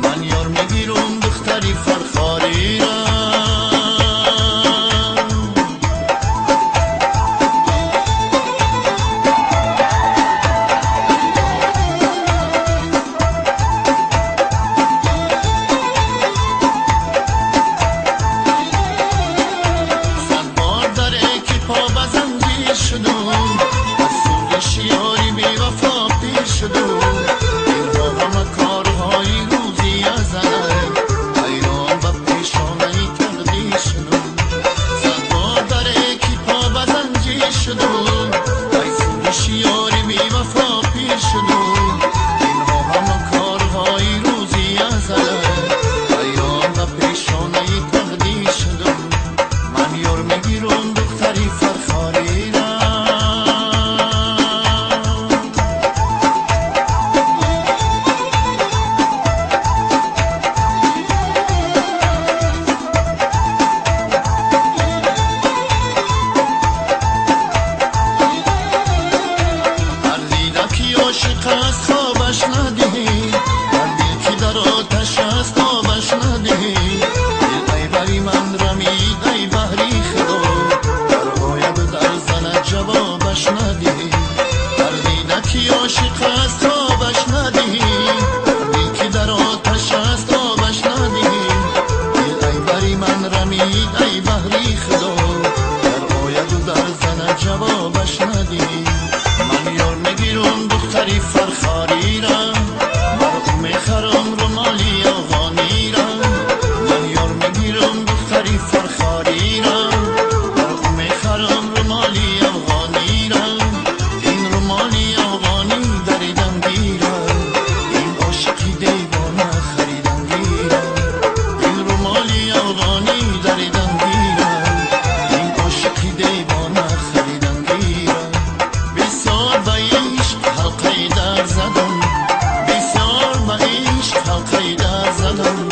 من یار میگیرم دختری فرخاری را. صد بار در اکیپا به زنجیر شدم، از سوزش یاری بی وفا پیر شدم. اینها همه کارهای روزی ازله، حیران و پیشانه تقدیر شدم. صد بار در اکیپا به زنجیر شدم، از سوزش یاری بی وفا پیر شدم. اینها همه کارهای روزی ازله، حیران و پیشانه تقدیر شدم. من یار میگیرم دختری فرخاری را. هر دیدکی عاشق است خوابش ندهی، هر دل که در آتش است آبش ندهی. دل ای بری من رمید ای بحری خدا، در آید و در زند جوابش ندهی. هر دیدکی عاشق است خوابش ندهی، هر دل که در آتش است آبش ندهی. دل ای بری من رمید ای بحری خدا، در آید و در زند جوابش ندهی. من یار میگیرم دختری فرخاری را، برا میخرم رومالی افغانی را. من یار میگیرم دختری فرخاری را، برا میخرم رومالی افغانی را. این رومالی افغانی دریدم گیرم، این عاشقی دیوانه خریدم گیرم. این رومالی افغانی دریدم گیرم، این عاشقی دیوانه خریدم گیرم. بسیار به عشق حلقه در زدم، بسیار به عشق حلقه در زدم.